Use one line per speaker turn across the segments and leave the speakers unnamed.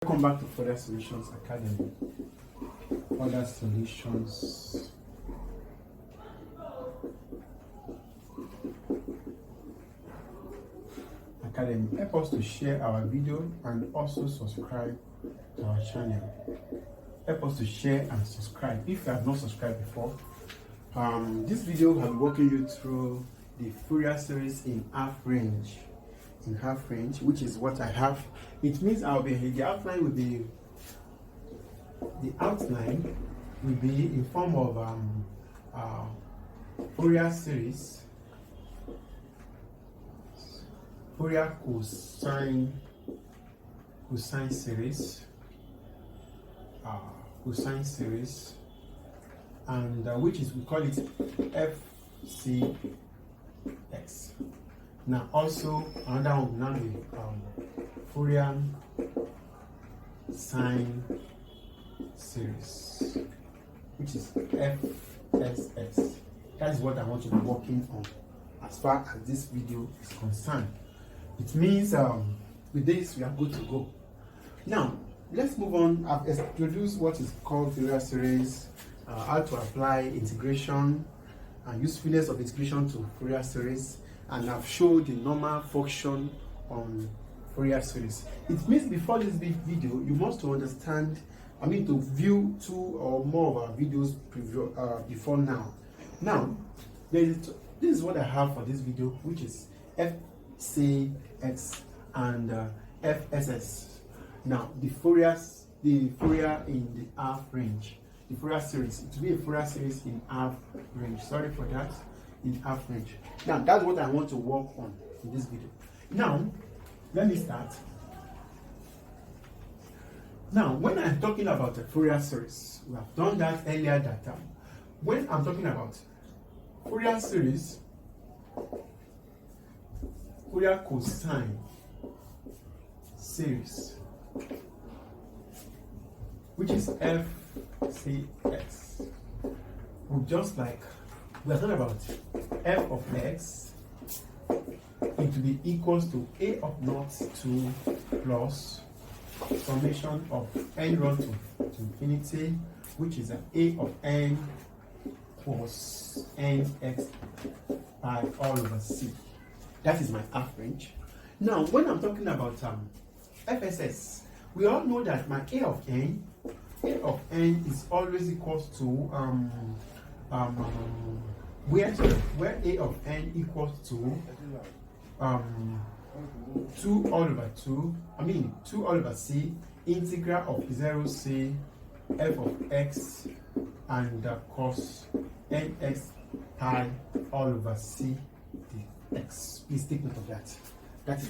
Welcome back to Further Solutions Academy. Further Solutions Academy. Help us to share our video and also subscribe to our channel. Help us to share and subscribe if you have not subscribed before. This video will be walking you through the Fourier series in half range. Which is what I have. It means the outline will be in form of Fourier series, Fourier cosine series, and which is, we call it FCS. Now also another one will now be Fourier sine series, which is FSS. That is what I want to be working on as far as this video is concerned. It means with this we are good to go. Now let's move on. I've introduced what is called Fourier series, how to apply integration and usefulness of integration to Fourier series, and I've showed the normal function on Fourier series. It means before this big video, you must understand, to view 2 or more of our videos before now. Now, this is what I have for this video, which is FCS and FSS. Now, the Fourier in the half range. The Fourier series, it will be a Fourier series in half range. Sorry for that, in half range. Now, that's what I want to work on in this video. Now, let me start. Now, when I'm talking about a Fourier series, we have done that earlier that time. When I'm talking about Fourier series, Fourier cosine series, which is FCS, just like we are talking about f of x, it will be equals to a of naught to plus summation of n run to infinity, which is an a of n plus nx by all over c. That is my half range. Now, when I'm talking about FSS, we all know that my a of n is always equals to where a of n equals to 2 all over c integral of 0c f of x and cos nx pi all over c dx. Please take note of that. That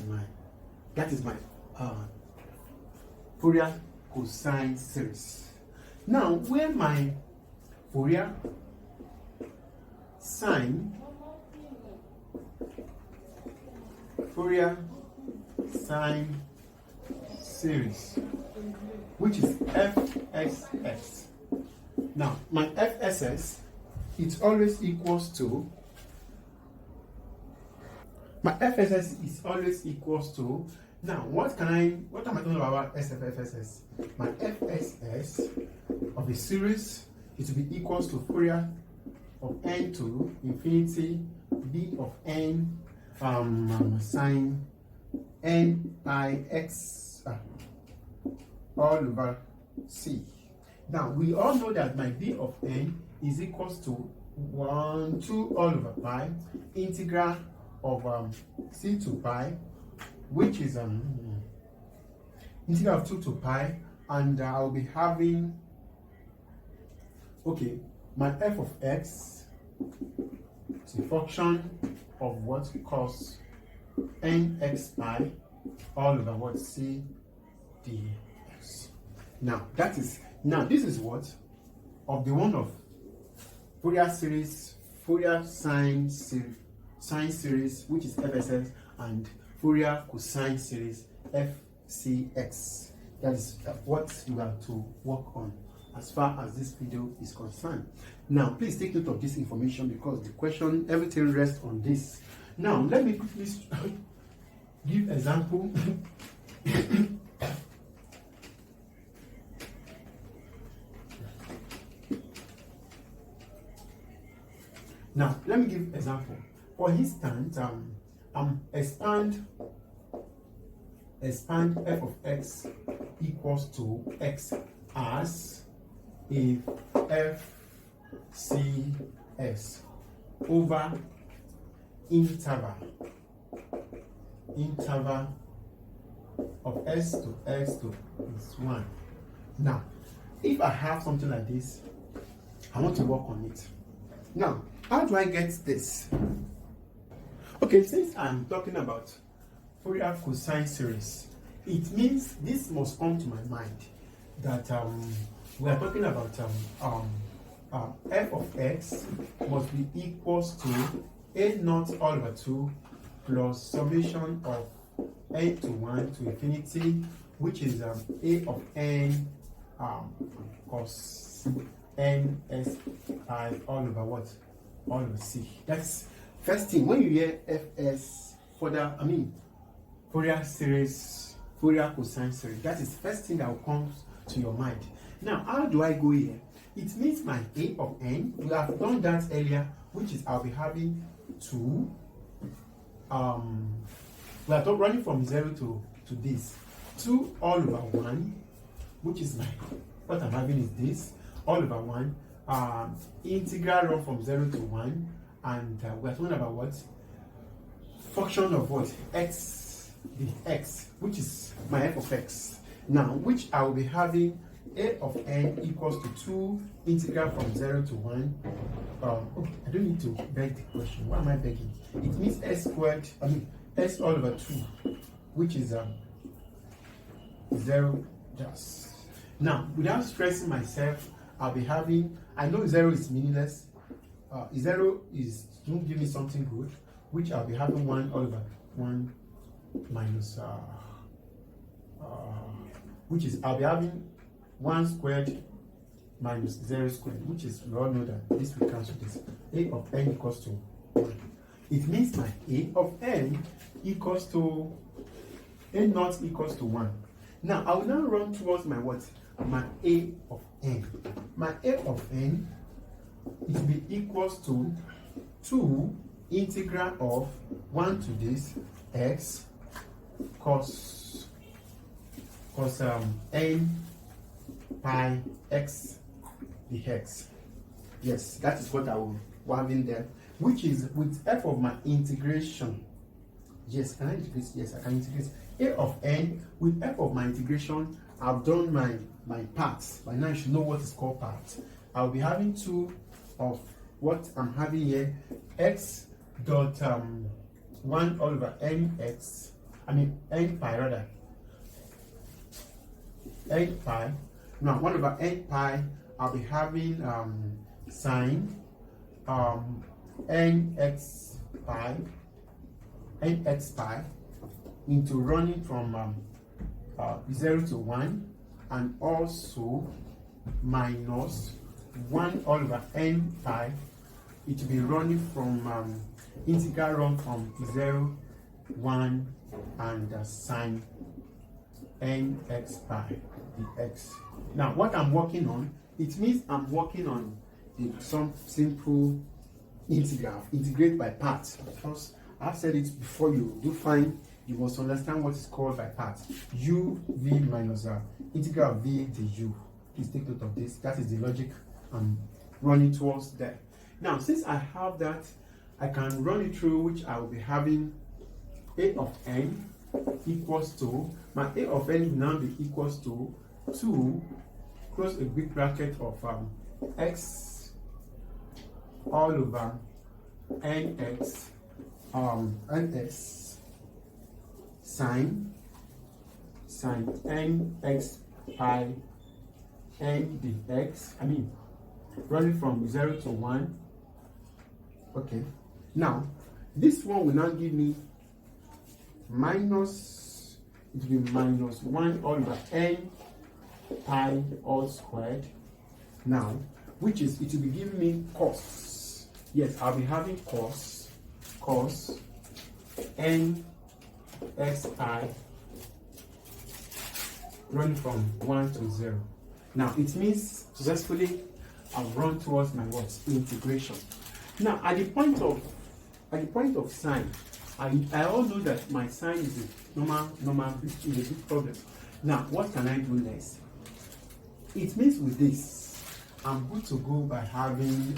is my Fourier cosine series. Now, where my Fourier sine series, which is FSS. Now, my FSS, it's always equals to, now what am I talking about FSS? My FSS of a series, it will be equals to Fourier of n to infinity b of n sine n pi x all over c. Now we all know that my b of n is equals to 2 all over pi integral of c to pi, which is integral of 2 to pi, and I'll be having my f of x is a function of what cos nx pi all over what c dx. Now this is what of the one of Fourier series, Fourier sine series, which is FSS, and Fourier cosine series, FCX. That is what you have to work on as far as this video is concerned. Now, please take note of this information because the question, everything rests on this. Now, let me quickly give example Now, let me give example. For instance, expand f of x equals to x as a FCS over interval of s to is 1. Now, if I have something like this, I want to work on it. Now, how do I get this? Okay, since I'm talking about Fourier cosine series, it means this must come to my mind that we are talking about f of x must be equals to a naught all over 2 plus summation of n to 1 to infinity, which is a of n cos n s pi all over what? All over c. That's first thing. When you hear fs Fourier series, Fourier cosine series, that is first thing that will come to your mind. Now, how do I go here? It means my a of n, we have done that earlier, which is I'll be having 2. We are running from 0 to this 2 all over 1, which is what I'm having is this all over 1. Integral run from 0 to 1, and we're talking about what? Function of what? X, the x, which is my f of x. Now, which I will be having a of n equals to 2 integral from 0 to 1. Okay, I don't need to beg the question. Why am I begging? It means s squared, s all over 2, which is 0 just. Now, without stressing myself, I'll be having, I know 0 is meaningless. 0 is, don't give me something good, which I'll be having 1 all over 1 minus, which is, I'll be having 1 squared minus 0 squared, which is, we all know that this will cancel this. A of n equals to 1. It means my a of n equals to, a naught equals to 1. Now, I will now run towards my what? My a of n. My a of n, it will be equals to 2 integral of 1 to this x cos n pi x dx. Yes, that is what I will have in there, which is with f of my integration. Yes, can I integrate? Yes, I can integrate. A of n with f of my integration. I've done my parts. By now you should know what is called parts. I'll be having 2 of what I'm having here, x dot 1 all over n pi rather. N pi. Now 1 over n pi, I'll be having sine nx pi into running from 0 to 1, and also minus 1 all over n pi. It will be running from integral run from 0, 1, and sine nx pi dx. Now, what I'm working on, it means I'm working on some simple integral, integrate by parts, because I've said it before. You do find you must understand what is called by parts. U v minus integral of v du. Please take note of this. That is the logic I'm running towards there. Now, since I have that, I can run it through, which I will be having a of n equals to, my a of n will now be equals to 2, close a big bracket of x all over nx ns sine nx pi n dx. Running from 0 to 1. Okay. Now, this one will now give me minus, it will be minus 1 all over n pi all squared. Now, which is, it will be giving me cos. Yes, I'll be having cos n x pi running from 1 to 0. Now, it means successfully I've run towards my what? Integration. Now, at the point of sine, I all know that my sine is a normal, is a big problem. Now, what can I do next? It means with this, I'm good to go by having,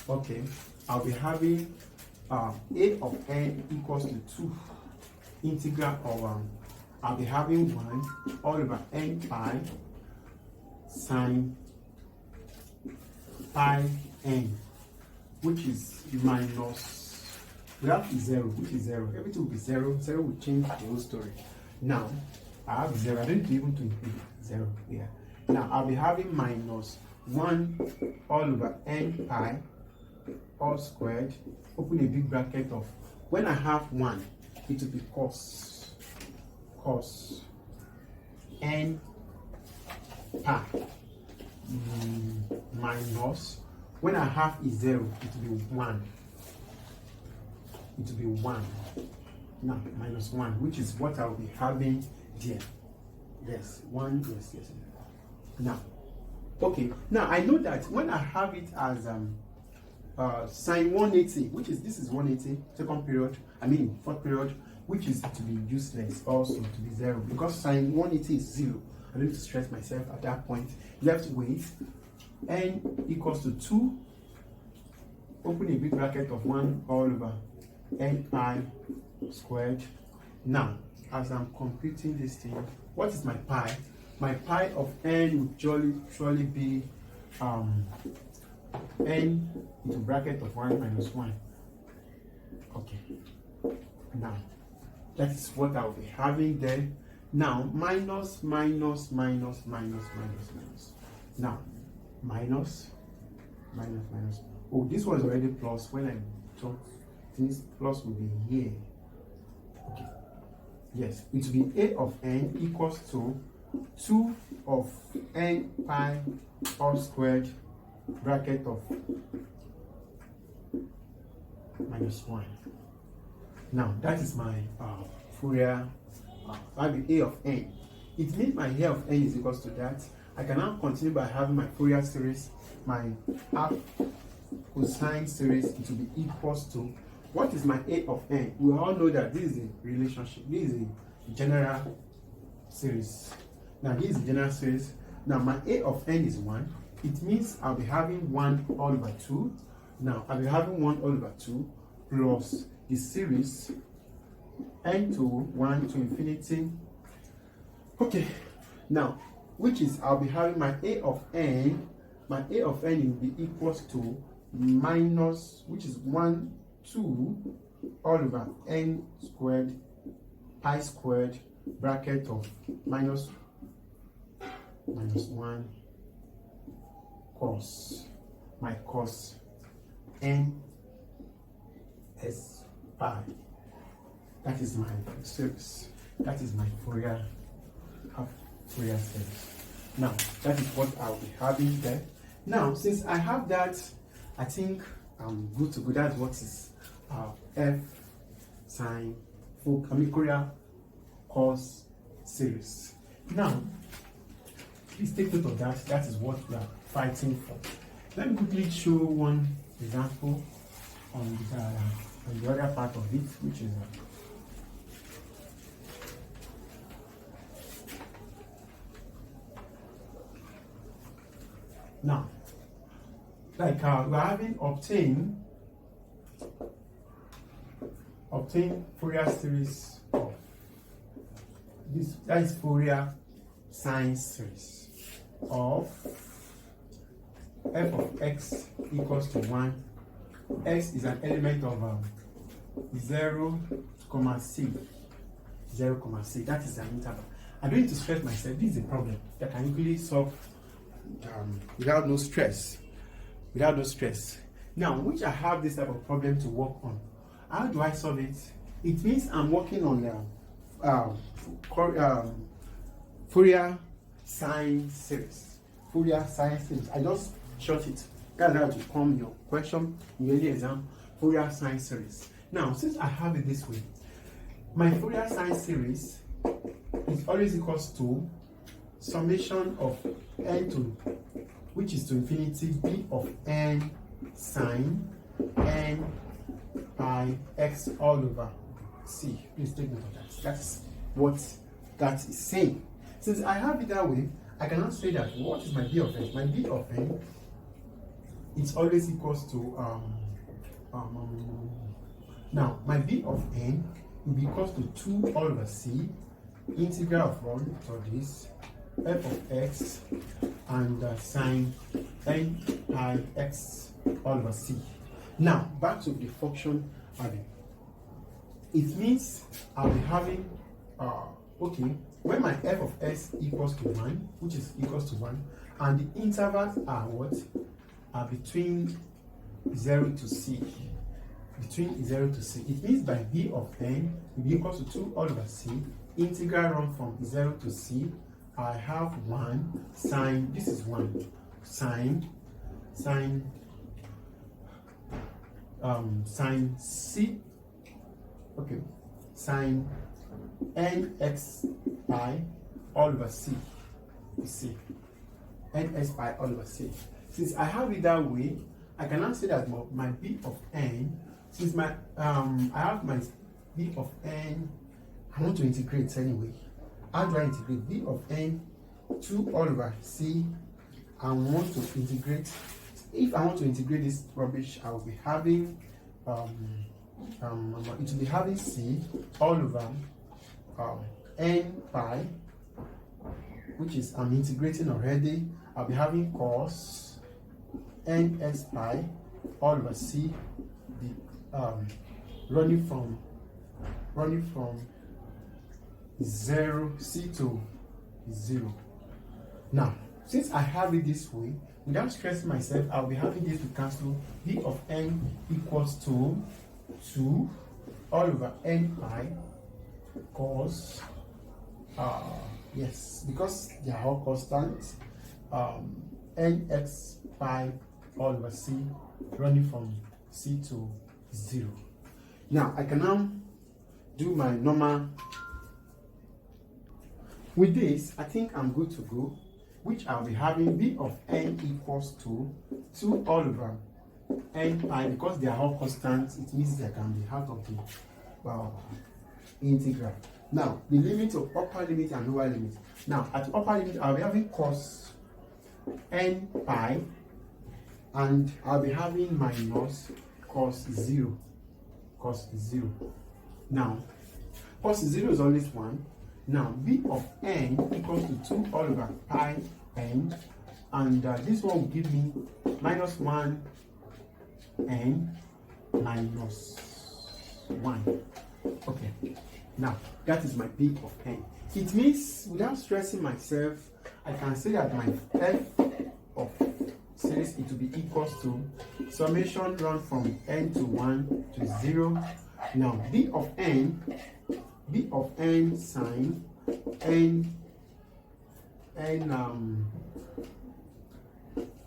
okay, I'll be having a of n equals to 2 integral of, I'll be having 1 all over n pi sine pi n, which is minus, that is 0, which is 0. Everything will be 0. 0 will change the whole story. Now, I have 0. I don't even to include 0 here. Now, I'll be having minus 1 all over n pi all squared, open a big bracket of, when I have 1, it will be cos n pi minus, when I have is 0, it will be 1. It will be 1. Now, minus 1, which is what I'll be having there. Yes, 1, yes. Now, okay, now I know that when I have it as sine 180, which is, this is 180, second period, fourth period, which is to be useless also, to be 0, because sine 180 is 0. I don't need to stress myself at that point. Left weight, n equals to 2, open a big bracket of 1 all over n pi squared. Now, as I'm computing this thing, what is my pi? My pi of n would surely be n into bracket of 1 minus 1. Okay. Now, that is what I'll be having there. Now, minus. Now, minus. Oh, this was already plus when I thought this plus would be here. Okay. Yes, it will be a of n equals to 2 of n pi all squared bracket of minus 1. Now, that is my Fourier. I have a of n. It means my a of n is equals to that. I can now continue by having my Fourier series, my half cosine series. It will be equals to, what is my a of n? We all know that this is a relationship. This is a general series. Now, this is a general series. Now, my a of n is 1. It means I'll be having 1 all over 2. Now, I'll be having 1 all over 2 plus the series n to 1 to infinity. Okay. Now, which is, I'll be having my a of n. My a of n will be equals to minus, which is 1, 2 all over n squared pi squared bracket of minus 1 cos, my cos n s pi. That is my series. That is my Fourier series. Now, that is what I'll be having there. Now, since I have that, I think I'm good to go. That's what is F sine Fourier cos series. Now, please take note of that. That is what we are fighting for. Let me quickly show one example on the other part of it, which is now, like we're having obtain Fourier series of this. That is Fourier sine series of f of x equals to 1. X is an element of 0, c. 0, c. That is an interval. I don't need to stress myself. This is a problem that can easily solve without no stress. Now, which I have this type of problem to work on. How do I solve it? It means I'm working on Fourier sine series. I just short it. That's how to come your question in any exam. Fourier sine series. Now, since I have it this way, my Fourier sine series is always equals to summation of n to, which is to infinity, b of n sine n pi x all over c. Please take note of that. That's what that is saying. Since I have it that way, I cannot say that what is my b of n? My b of n is always equals to now my b of n will be equals to 2 all over c integral of 1 for this f of x and sine n pi x all over c. Now back to the function having. It means I'll be having okay, when my f of s equals to 1, which is equals to 1, and the intervals are what? Are between 0 to c. Between 0 to c. It means by b of n will be equals to 2 all over c. Integral run from 0 to c. I have 1 sine, this is 1 sine c, okay, sine nx pi all over c. You see, nx pi all over c. Since I have it that way, I can now say that my b of n, since my I have my b of n, I want to integrate anyway. How do I integrate? B of n 2 all over c. I want to integrate. If I want to integrate this rubbish, I will be having it will be having c all over n pi, which is I'm integrating already. I'll be having cos nx pi all over c, the running from 0 c to 0. Now, since I have it this way, without stressing myself, I'll be having this to cancel. B of n equals to 2 all over n pi cos yes, because they are all constants, nx pi all over c running from c to 0. Now I can now do my normal. With this, I think I'm good to go, which I'll be having b of n equals to 2 all over n pi. Because they are all constants, it means they can be out of the integral. Now, the limit of upper limit and lower limit. Now, at upper limit, I'll be having cos n pi, and I'll be having minus cos 0. Cos 0. Now, cos 0 is always 1. Now, b of n equals to 2 all over pi n, and this one will give me minus 1 n minus 1. Okay, now that is my b of n. It means, without stressing myself, I can say that my f of series it will be equals to summation run from n to 1 to 0. Now, b of n sine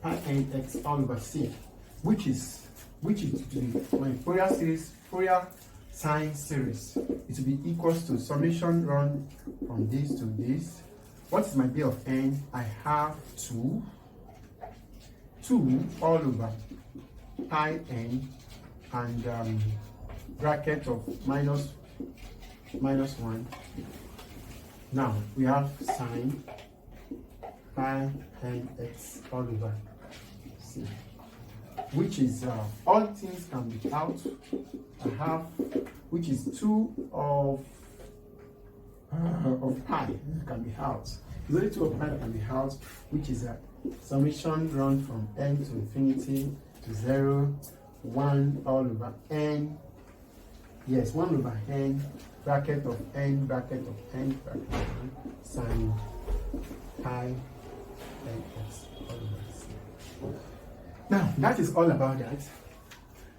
pi nx all over c, which is my Fourier series, Fourier sine series. It will be equals to summation run from this to this. What is my b of n? I have 2 all over pi n and bracket of minus 1. Now we have sine pi nx all over c, which is all things can be out. I have, which is 2 of pi can be out. It's only 2 of pi that can be out, which is a summation run from n to infinity to 0, 1 all over n. Yes, 1 over n, bracket of n, bracket of n, bracket of n, sine pi nx all over c. Now, that is all about that.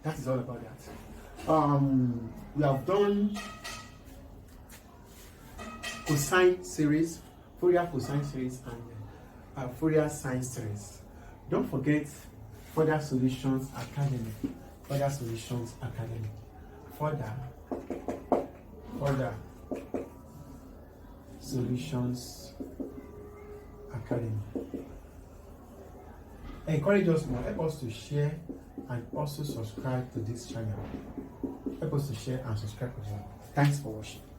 That is all about that. We have done cosine series, Fourier cosine series, and Fourier sine series. Don't forget Further Solutions Academy. Further Solutions Academy. Further Solutions Academy. encourage us more. Help us to share and also subscribe to this channel. Help us to share and subscribe as well. Thanks for watching.